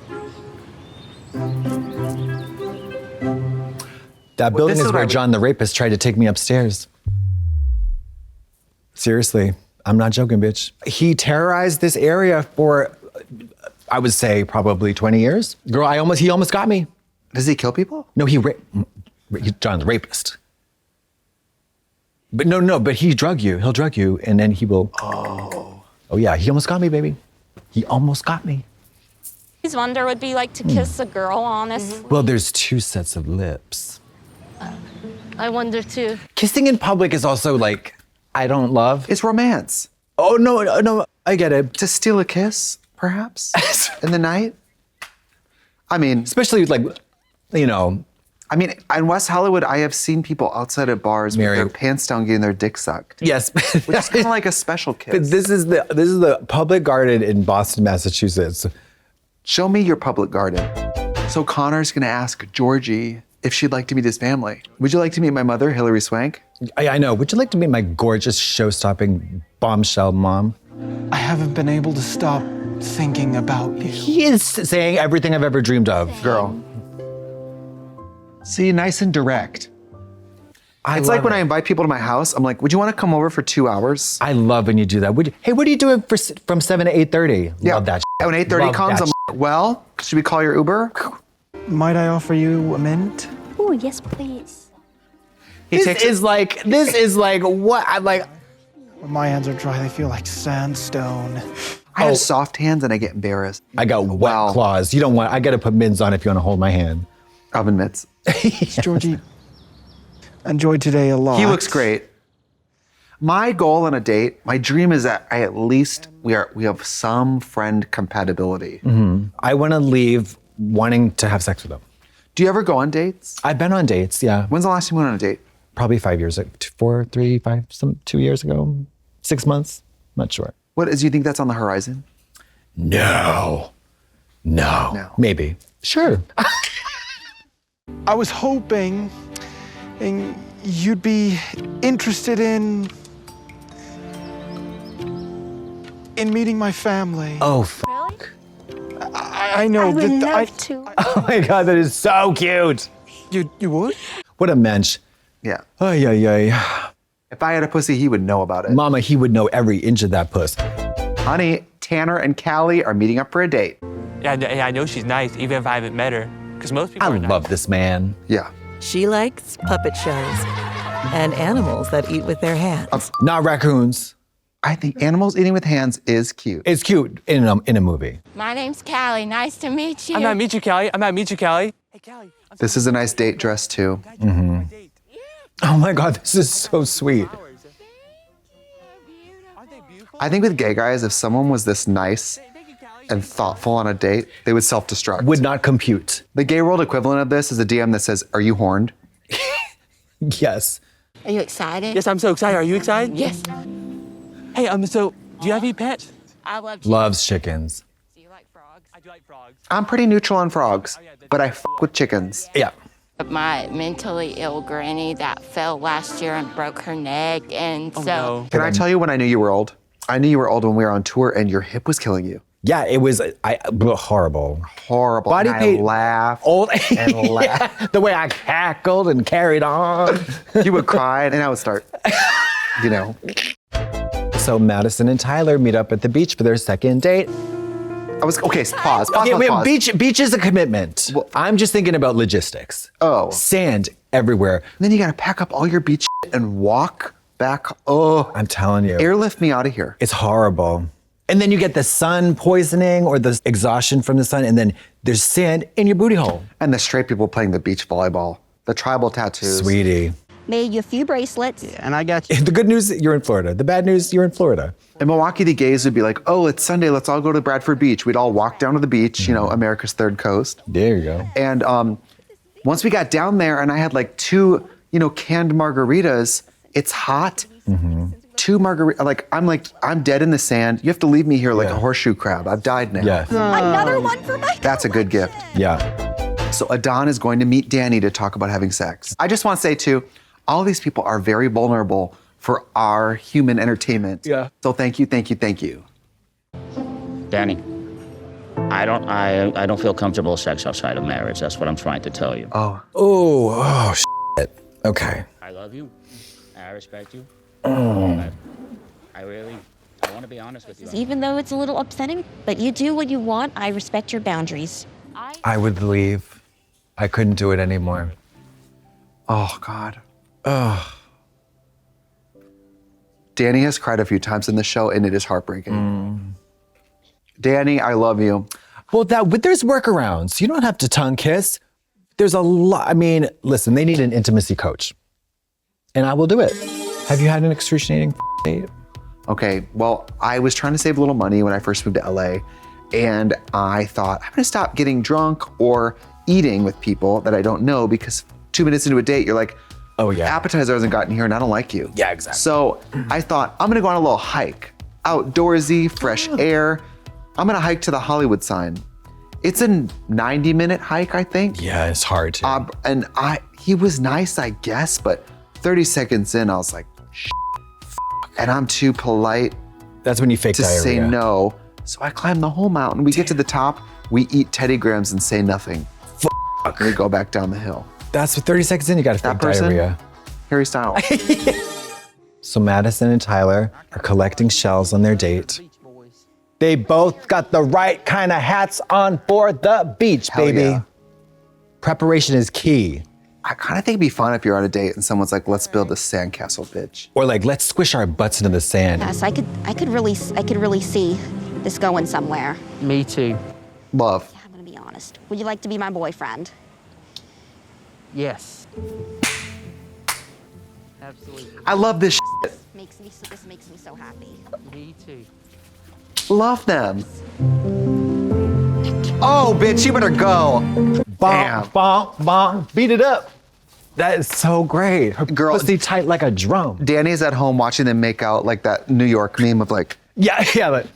A: That building is where John the rapist tried to take me upstairs. Seriously, I'm not joking, bitch. He terrorized this area for, I would say, probably 20 years. Girl, he almost got me.
B: Does he kill people?
A: No, he's John the rapist. But but he drug you. He'll drug you, and then he will. Oh yeah, he almost got me, baby. He almost got me.
M: I wonder what it would be like to kiss a girl, honestly.
A: Well, there's two sets of lips.
K: I wonder too.
A: Kissing in public is also like, I don't love.
B: It's romance.
A: Oh, no, I get it.
B: To steal a kiss, perhaps, in the night? I mean.
A: Especially like,
B: I mean, in West Hollywood, I have seen people outside of bars with their pants down getting their dick sucked.
A: Yes.
B: Which is kind of like a special kiss.
A: But this is the Public Garden in Boston, Massachusetts.
B: Show me your Public Garden. So Connor's gonna ask Georgie if she'd like to meet his family. Would you like to meet my mother, Hilary Swank?
A: I know. Would you like to meet my gorgeous, show-stopping bombshell mom?
C: I haven't been able to stop thinking about you.
A: He is saying everything I've ever dreamed of.
B: Girl. See, nice and direct. It's like when I invite people to my house, I'm like, would you want to come over for 2 hours?
A: I love when you do that. Hey, what are you doing from 7 to 8:30?
B: Yeah.
A: Love that.
B: When 8:30 comes, I'm like, well, should we call your Uber?
C: Might I offer you a mint?
S: Oh, yes, please.
A: This is like what? I'm like.
C: When my hands are dry, they feel like sandstone.
B: I have soft hands and I get embarrassed.
A: I got wet claws. You don't want. I got to put mitts on if you want to hold my hand.
B: Oven mitts.
C: Georgie, enjoyed today a lot.
B: He looks great. My goal on a date, my dream is that we have some friend compatibility.
A: Mm-hmm. I want to leave wanting to have sex with him.
B: Do you ever go on dates?
A: I've been on dates, yeah.
B: When's the last time you went on a date?
A: Probably 5 years ago, 2 years ago, 6 months, not sure.
B: Do you think that's on the horizon?
A: No. Maybe. Sure.
C: I was hoping you'd be interested in meeting my family.
A: Oh, fuck.
C: I know.
S: I would love to.
A: Oh my God, that is so cute.
C: You would?
A: What a mensch.
B: Yeah.
A: Ay.
B: If I had a pussy, he would know about it.
A: Mama, he would know every inch of that puss.
B: Honey, Tanner and Callie are meeting up for a date.
L: Yeah, I know she's nice, even if I haven't met her. Because most people
A: I love this man.
B: Yeah.
I: She likes puppet shows and animals that eat with their hands.
A: Not raccoons.
B: I think animals eating with hands is cute.
A: It's cute in a movie.
M: My name's Callie. Nice to meet you.
L: I'm not meet you, Callie. Hey, Callie.
B: This is a nice date dress, too.
A: Mm-hmm. Oh my God, this is so sweet.
B: I think with gay guys, if someone was this nice and thoughtful on a date, they would self-destruct.
A: Would not compute.
B: The gay world equivalent of this is a DM that says, "Are you horned?"
A: Yes.
S: Are you excited?
L: Yes, I'm so excited. Are you excited?
M: Yes.
L: Hey, so do you have any pets?
P: I love
A: Loves chickens.
B: I'm pretty neutral on frogs, but I with chickens.
A: Yeah.
M: My mentally ill granny that fell last year and broke her neck, and so
B: Can I tell you when I knew you were old? I knew you were old when we were on tour and your hip was killing you.
A: Yeah, it was horrible.
B: Horrible.
A: Body
B: and
A: pain.
B: I laughed
A: Old
B: and laughed.
A: Yeah, the way I cackled and carried on.
B: You would cry and I would start, you know.
A: So Madison and Tyler meet up at the beach for their second date.
B: Pause.
A: Okay, wait,
B: pause.
A: beach is a commitment. I'm just thinking about logistics.
B: Oh.
A: Sand everywhere.
B: And then you gotta pack up all your beach and walk back. Oh.
A: I'm telling you.
B: Airlift me out of here.
A: It's horrible. And then you get the sun poisoning or the exhaustion from the sun, and then there's sand in your booty hole.
B: And the straight people playing the beach volleyball, the tribal tattoos.
A: Sweetie.
S: Made you a few bracelets.
R: And I got you.
A: The good news, you're in Florida. The bad news, you're in Florida.
B: In Milwaukee, the gays would be like, oh, it's Sunday, let's all go to Bradford Beach. We'd all walk down to the beach, you know, America's third coast.
A: There you go.
B: And once we got down there and I had like 2, you know, canned margaritas, it's hot. 2 margaritas, I'm dead in the sand. You have to leave me here like a horseshoe crab. I've died now.
A: Yeah.
S: Another one for my
B: That's a good gift.
A: Yeah.
B: So Adon is going to meet Danny to talk about having sex. I just want to say too, all these people are very vulnerable for our human entertainment.
A: Yeah.
B: So thank you, thank you, thank you.
G: Danny, I don't feel comfortable with sex outside of marriage. That's what I'm trying to tell you.
A: Oh, shit. Okay.
G: I love you. I respect you.
A: Oh.
G: I want to be honest with you.
S: Even though it's a little upsetting, but you do what you want. I respect your boundaries.
A: I would leave. I couldn't do it anymore.
B: Oh, God.
A: Oh.
B: Danny has cried a few times in the show, and it is heartbreaking. Danny, I love you.
A: Well, there's workarounds. You don't have to tongue kiss. There's a lot. I mean, listen, they need an intimacy coach. And I will do it. Have you had an excruciating date?
B: Okay, well, I was trying to save a little money when I first moved to LA, and I thought, I'm gonna stop getting drunk or eating with people that I don't know, because 2 minutes into a date, you're like,
A: oh yeah,
B: appetizer hasn't gotten here and I don't like you.
A: Yeah, exactly.
B: So I thought, I'm gonna go on a little hike, outdoorsy, fresh air. I'm gonna hike to the Hollywood sign. It's a 90-minute hike, I think.
A: Yeah, it's hard to.
B: And he was nice, I guess, but 30 seconds in, I was like, and I'm too polite.
A: That's when you fake
B: to
A: diarrhea.
B: say no. So I climb the whole mountain. We get to the top, we eat Teddy Grahams and say nothing. And we go back down the hill.
A: That's what 30 seconds in, you gotta fake diarrhea.
B: Harry Styles.
A: So Madison and Tyler are collecting shells on their date. They both got the right kind of hats on for the beach, baby.
B: Yeah.
A: Preparation is key.
B: I kind of think it'd be fun if you're on a date and someone's like, let's build a sandcastle, bitch.
A: Or like, let's squish our butts into the sand.
S: Yes, I could really see this going somewhere.
R: Me too.
B: Love.
S: I'm gonna be honest. Would you like to be my boyfriend?
R: Yes. Absolutely.
B: I love this shit.
S: This makes me so happy.
R: Me too.
B: Love them. Oh, bitch, you better go.
A: Bonk, bonk, bonk, beat it up. That is so great. Her
B: girl,
A: pussy tight like a drum.
B: Danny's at home watching them make out like that New York meme of like.
A: Yeah, but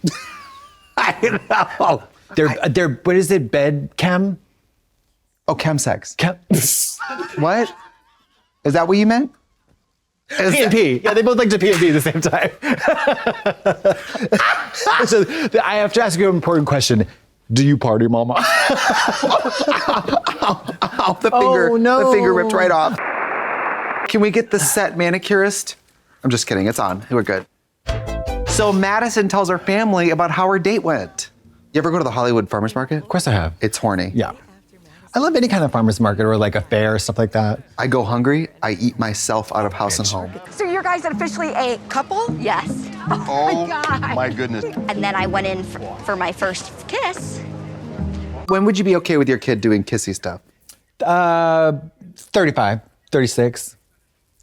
A: I know. They're what is it? Bed chem?
B: Oh, chemsex. What? Is that what you meant?
A: P&P. Yeah, they both like to P&P at the same time. So I have to ask you an important question. Do you party, mama?
B: The finger ripped right off. Can we get the set manicurist? I'm just kidding, it's on, we're good. So Madison tells her family about how her date went. You ever go to the Hollywood Farmers Market?
A: Of course I have.
B: It's horny.
A: Yeah. I love any kind of farmer's market or like a fair, stuff like that.
B: I go hungry, I eat myself out of house and home.
Q: So you're guys officially a couple?
S: Yes.
B: Oh
Q: God.
B: my goodness.
S: And then I went in for my first kiss.
B: When would you be okay with your kid doing kissy stuff?
A: 35, 36.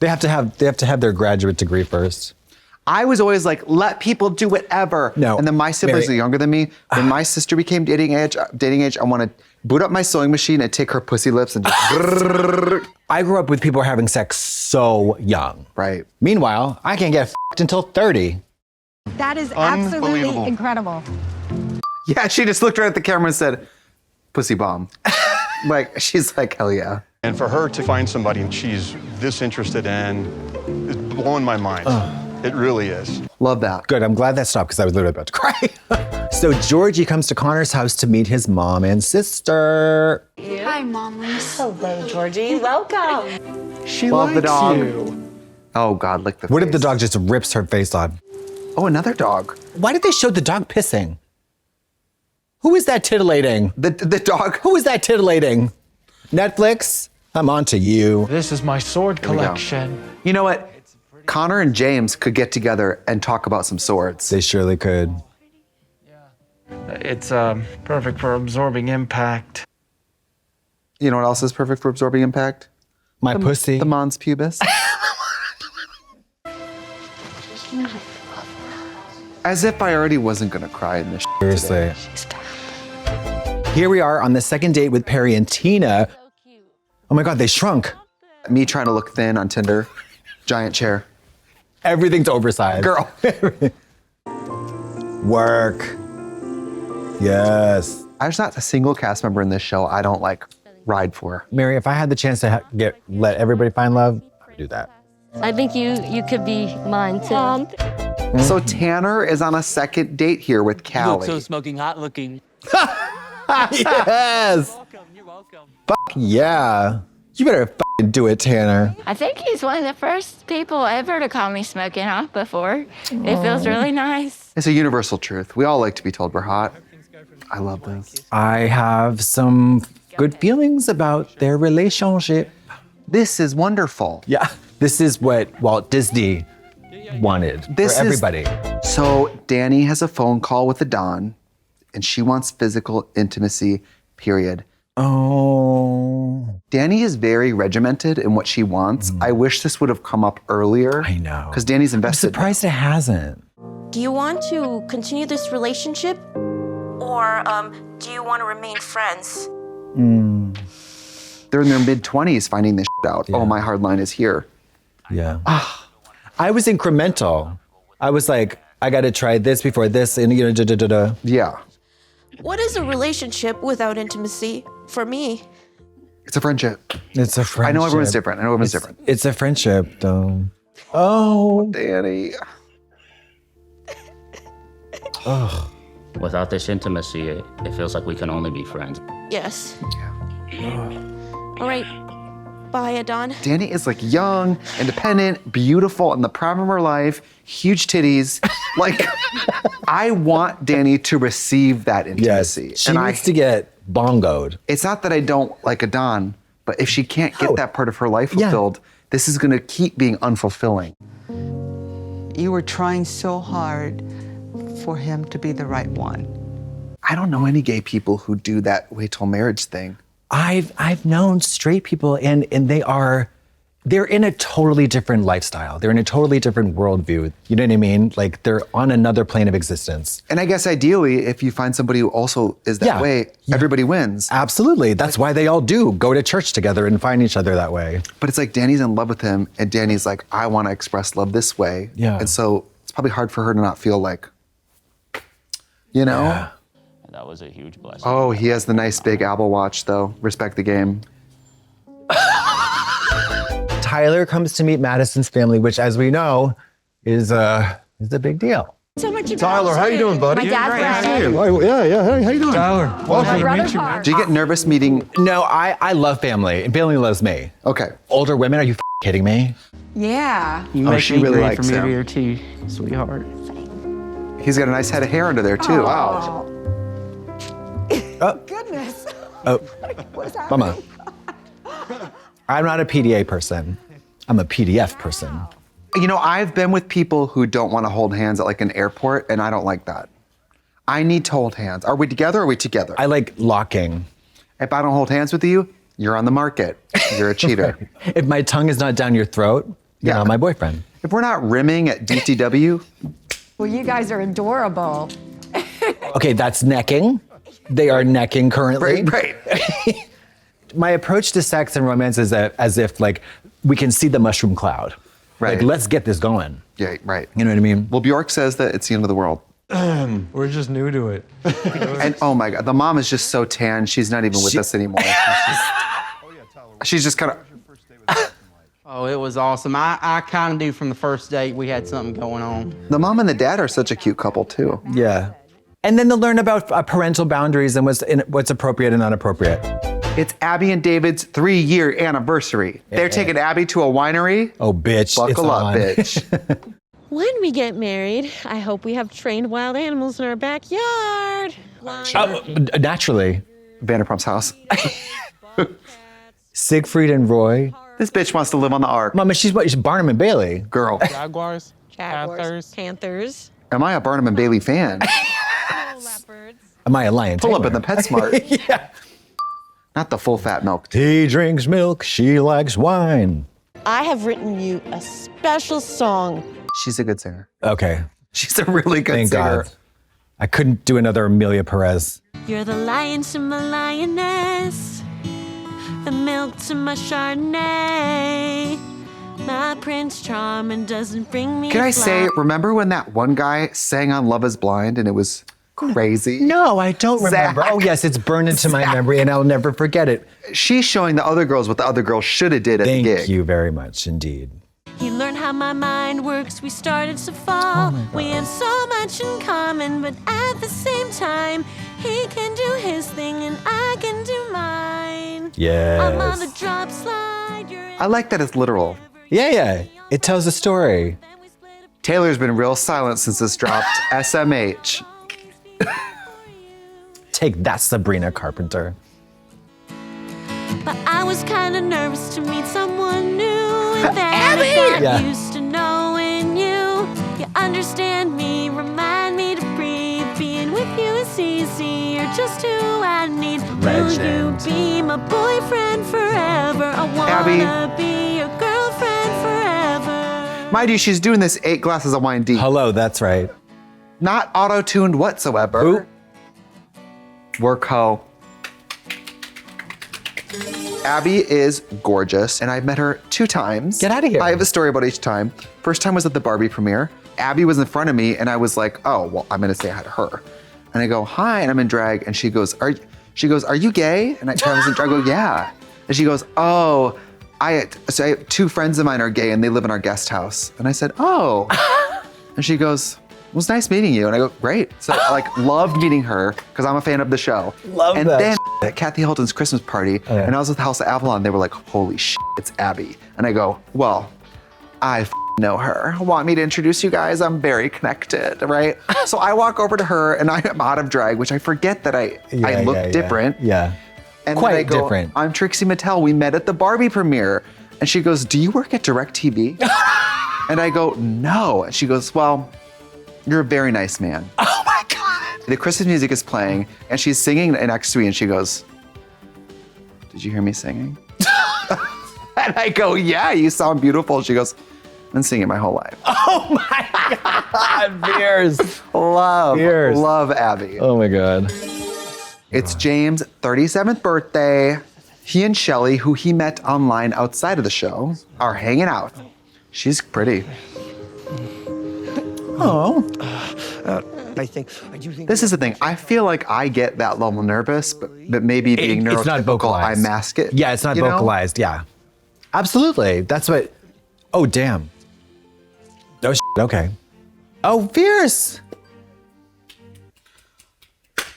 A: They have to have their graduate degree first.
B: I was always like, let people do whatever.
A: No.
B: And then my siblings are younger than me. When my sister became dating age, I want to boot up my sewing machine and take her pussy lips and just.
A: I grew up with people having sex so young.
B: Right.
A: Meanwhile, I can't get f***ed until 30.
Q: That is absolutely
B: Unbelievable.
Q: incredible.
B: Yeah, she just looked right at the camera and said, pussy bomb. Like, she's like, hell yeah.
T: And for her to find somebody she's this interested in is blowing my mind. It really is.
B: Love that.
A: Good, I'm glad that stopped because I was literally about to cry. So Georgie comes to Connor's house to meet his mom and sister.
U: Hi, Mamas.
P: Hello, Georgie. Welcome.
C: She
B: Love the
C: likes
B: dog.
C: you.
B: Oh God, lick the
A: What
B: face.
A: if the dog just rips her face on?
B: Oh, another dog.
A: Why did they show the dog pissing? Who is that titillating?
B: The dog.
A: Who is that titillating? Netflix, I'm on to you.
C: This is my sword
B: Here we go.
C: collection.
B: You know what? Connor and James could get together and talk about some swords.
A: They surely could.
C: It's perfect for absorbing impact.
B: You know what else is perfect for absorbing impact?
A: My pussy.
B: The mons pubis. As if I already wasn't gonna cry in this shit
A: Seriously.
B: today.
A: Here we are on the second date with Perry and Tina. Oh my God, they shrunk.
B: Me trying to look thin on Tinder. Giant chair.
A: Everything's oversized.
B: Girl.
A: Work. Yes.
B: There's not a single cast member in this show I don't like ride for.
A: Mary, if I had the chance to let everybody find love, I'd do that.
K: I think you could be mine too.
B: So Tanner is on a second date here with
L: You look
B: Callie.
L: so smoking hot looking.
A: Yes.
L: You're welcome.
A: Fuck yeah. You better fucking do it, Tanner.
M: I think he's one of the first people ever to call me smoking hot before. It feels really nice.
B: It's a universal truth. We all like to be told we're hot. I love this.
A: I have some good feelings about their relationship.
B: This is wonderful.
A: Yeah. This is what Walt Disney wanted
B: This
A: for
B: is-
A: everybody.
B: So Danny has a phone call with the Don, and she wants physical intimacy, period.
A: Oh.
B: Danny is very regimented in what she wants. I wish this would have come up earlier.
A: I know.
B: Because Danny's
A: I'm
B: invested.
A: surprised it hasn't.
U: Do you want to continue this relationship? Or do you want to remain friends?
B: They're in their mid-20s finding this shit out. Oh, my hard line is here.
A: Yeah. I was incremental. I was like, I got to try this before this, and da-da-da-da.
B: Yeah.
U: What is a relationship without intimacy for me?
B: It's a friendship.
A: It's a friendship.
B: I know everyone's different. different.
A: It's a friendship, though. Oh,
B: Danny.
A: Oh.
G: Without this intimacy, it feels like we can only be friends.
U: Yes. All right. Bye, Adon.
B: Danny is like young, independent, beautiful, in the prime of her life, huge titties. Like, I want Danny to receive that intimacy.
A: She needs to get bongoed.
B: It's not that I don't like Adon, but if she can't get that part of her life fulfilled, this is gonna keep being unfulfilling.
V: You were trying so hard for him to be the right one.
B: I don't know any gay people who do that wait till marriage thing.
A: I've known straight people, and they're in a totally different lifestyle. They're in a totally different worldview. You know what I mean? Like they're on another plane of existence.
B: And I guess ideally, if you find somebody who also is that way, everybody wins.
A: Absolutely. That's why they all do go to church together and find each other that way.
B: But it's like Danny's in love with him, and Danny's like, I want to express love this way.
A: Yeah.
B: And so it's probably hard for her to not feel like, you know?
A: Yeah.
G: That was a huge blessing.
B: Oh, he has the nice big Apple Watch, though. Respect the game.
A: Tyler comes to meet Madison's family, which, as we know, is a big deal.
U: So much
F: Tyler, how you doing, buddy?
U: My dad's
F: Yeah. Hey, how you doing?
A: Tyler,
F: welcome.
U: My brother Park.
B: Do you get nervous meeting?
A: No, I love family, and family loves me.
B: Okay.
A: Older women, are you kidding me?
Q: Yeah.
L: You
B: Oh,
L: make
B: she
L: me
B: really
L: great
B: likes
L: from ear
B: him.
L: to ear too, sweetheart.
B: He's got a nice head of hair under there, too. Wow.
Q: Goodness.
A: Oh,
Q: What's happening?
A: Mama. I'm not a PDA person. I'm a PDF person.
B: You know, I've been with people who don't want to hold hands at like an airport, and I don't like that. I need to hold hands. Are we together or are we together?
A: I like locking.
B: If I don't hold hands with you, you're on the market. You're a cheater.
A: If my tongue is not down your throat, you're not my boyfriend.
B: If we're not rimming at DTW,
Q: Well, you guys are adorable.
A: Okay, that's necking. They are necking currently.
B: right.
A: My approach to sex and romance is as if like we can see the mushroom cloud.
B: Right.
A: Like, let's get this going.
B: Yeah, right.
A: You know what I mean?
B: Well, Bjork says that it's the end of the world.
D: We're just new to it.
B: And oh my God, the mom is just so tan. She's not even with us anymore. She's just kind of.
R: Oh, it was awesome. I kind of knew from the first date we had something going on.
B: The mom and the dad are such a cute couple too.
A: Yeah. And then they'll learn about parental boundaries and what's appropriate and inappropriate.
B: It's Abby and David's 3-year anniversary. They're taking Abby to a winery.
A: Oh, bitch.
B: Buckle up, bitch.
U: When we get married, I hope we have trained wild animals in our backyard.
A: Naturally.
B: Vanderpump's house.
A: Siegfried and Roy.
B: This bitch wants to live on the ark.
A: Mama, she's Barnum and Bailey.
B: Girl.
L: Jaguars,
U: Jaguars, Panthers.
B: Am I a Barnum and Bailey fan?
A: Am I a lion?
B: Pull up in the PetSmart.
A: Yeah.
B: Not the full fat milk.
A: He drinks milk, she likes wine.
U: I have written you a special song.
B: She's a good singer.
A: Okay.
B: She's a really good
A: Thank
B: singer.
A: God. I couldn't do another Amelia Perez.
U: You're the lion to my lioness, the milk to my Chardonnay. My Prince Charming doesn't bring me
B: Can I
U: a
B: say,
U: flower.
B: remember when that one guy sang on Love is Blind and it was crazy?
A: No, I don't remember.
B: Zach.
A: Oh, yes, it's burned into my memory and I'll never forget it.
B: She's showing the other girls what the other girls should have did at the gig.
A: Thank you very much indeed.
U: He learned how my mind works, we started to fall. We have so much in common, but at the same time, he can do his thing and I can do mine.
A: Yes.
U: I'm on the drop slide, you're in
B: I like that it's literal.
A: Yeah. It tells a story.
B: Taylor's been real silent since this dropped. SMH.
A: Take that, Sabrina Carpenter.
U: But I was kinda nervous to meet someone new. And then I got
A: Yeah.
U: used to knowing you. You understand me, remind me to breathe. Being with you is easy, you're just who I need.
A: Legend.
U: Will you be my boyfriend forever? I wanna be your girlfriend forever.
B: Mind you, she's doing this 8 glasses of wine deep.
A: Hello, that's right.
B: Not auto-tuned whatsoever.
A: Who?
B: Work hoe. Abby is gorgeous, and I've met her 2 times.
A: Get out of here.
B: I have a story about each time. First time was at the Barbie premiere. Abby was in front of me, and I was like, oh, well, I'm gonna say hi to her. And I go, hi, and I'm in drag, and she goes, are you gay? And I was in drag, I go, yeah. And she goes, oh, so I have 2 friends of mine are gay, and they live in our guest house. And I said, oh. And she goes, it was nice meeting you. And I go, great. So I loved meeting her because I'm a fan of the show.
A: Love
B: and
A: that
B: then at Kathy Hilton's Christmas party, and I was with House of Avalon, they were like, holy shit, it's Abby. And I go, well, I know her. Want me to introduce you guys? I'm very connected, right? So I walk over to her and I'm out of drag, which I forget that I look different.
A: Yeah.
B: And
A: Quite
B: then I go,
A: different.
B: I'm Trixie Mattel. We met at the Barbie premiere. And she goes, do you work at DirecTV? And I go, no. And she goes, well, you're a very nice man.
A: Oh my God.
B: The Christmas music is playing and she's singing next to me and she goes, did you hear me singing? And I go, yeah, you sound beautiful. She goes, I've been singing my whole life.
A: Oh my God, Beers.
B: Love Abby.
A: Oh my God.
B: It's James' 37th birthday. He and Shelly, who he met online outside of the show, are hanging out. She's pretty.
A: Oh.
B: This is the thing. I feel like I get that level nervous, but maybe being neurotypical,
A: It's not vocalized.
B: I mask it.
A: Yeah, it's not
B: you know?
A: vocalized. Yeah. Absolutely. That's what. Oh, damn. Oh, okay. Oh, fierce.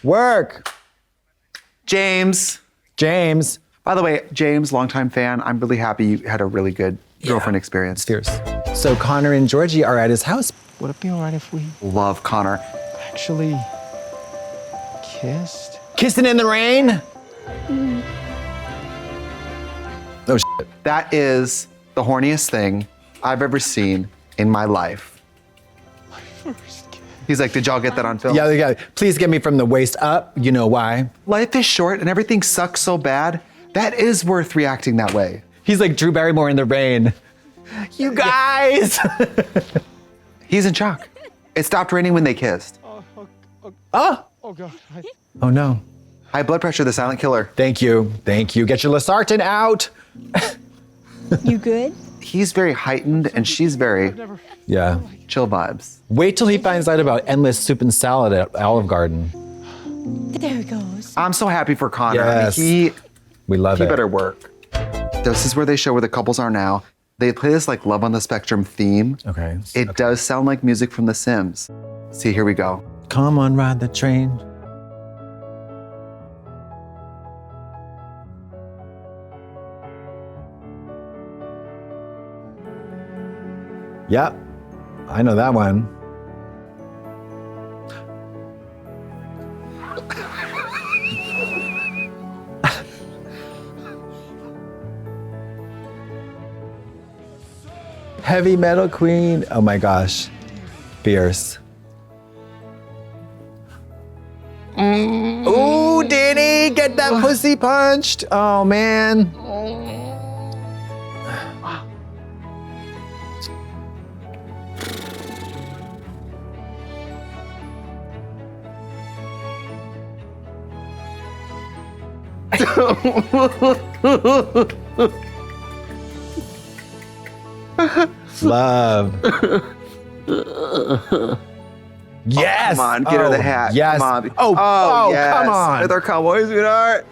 A: Work.
B: James. By the way, James, longtime fan. I'm really happy you had a really good girlfriend experience.
A: Fierce. So Connor and Georgie are at his house.
C: Would it be all right if we
B: Love Connor.
C: actually kissed?
A: Kissing in the rain? Oh, shit.
B: That is the horniest thing I've ever seen in my life. He's like, did y'all get that on film?
A: Yeah. Please get me from the waist up. You know why?
B: Life is short and everything sucks so bad. That is worth reacting that way.
A: He's like Drew Barrymore in the rain. You guys.
B: He's in shock. It stopped raining when they kissed.
A: Oh.
C: Oh God.
A: Oh no.
B: High blood pressure, the silent killer.
A: Thank you. Get your Losartan out.
Q: You good?
B: he's very heightened and she's very
A: Yeah.
B: chill vibes.
A: Wait till he finds out about endless soup and salad at Olive Garden.
U: There he goes.
B: I'm so happy for Connor.
A: Yes.
B: I mean,
A: We love
B: he
A: it.
B: better work. This is where they show where the couples are now. They play this like Love on the Spectrum theme.
A: Okay.
B: It does sound like music from The Sims. See, here we go.
A: Come on, ride the train. Yep, I know that one. Heavy metal queen. Oh my gosh. Fierce. Ooh, Danny, get that pussy punched. Oh man. Love. Yes.
B: Oh, come on, get her the hat.
A: Yes.
B: Come on.
A: Oh,
B: yes.
A: come on.
B: With our cowboy sweetheart.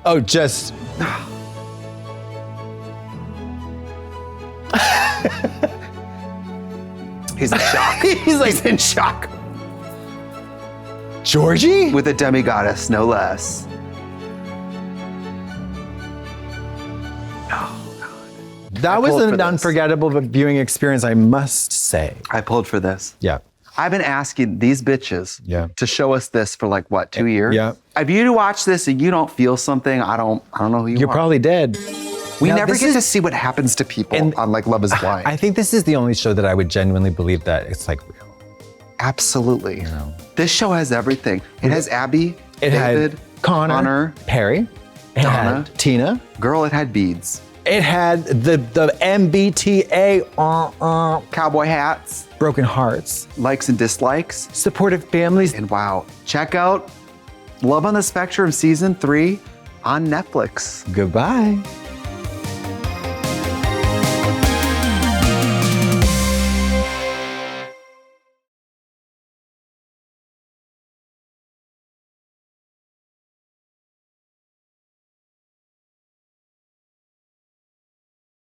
A: Oh, just.
B: He's in shock. He's in shock.
A: Georgie?
B: With a demigoddess, no less.
A: That was an unforgettable viewing experience, I must say.
B: I pulled for this.
A: Yeah.
B: I've been asking these bitches to show us this for like what, 2 years?
A: Yeah.
B: If you watch this and you don't feel something, I don't know who you are.
A: You're probably dead.
B: We
A: Now,
B: never
A: this
B: get
A: is-
B: to see what happens to people on like Love is Blind.
A: I think this is the only show that I would genuinely believe that it's like real.
B: Absolutely. This show has everything. It has Abby,
A: It
B: David,
A: had Connor, Perry, it
B: Donna,
A: had Tina.
B: Girl, it had beads.
A: It had the MBTA,
B: cowboy hats,
A: broken hearts,
B: likes and dislikes,
A: supportive families.
B: And wow, check out Love on the Spectrum Season 3 on Netflix.
A: Goodbye.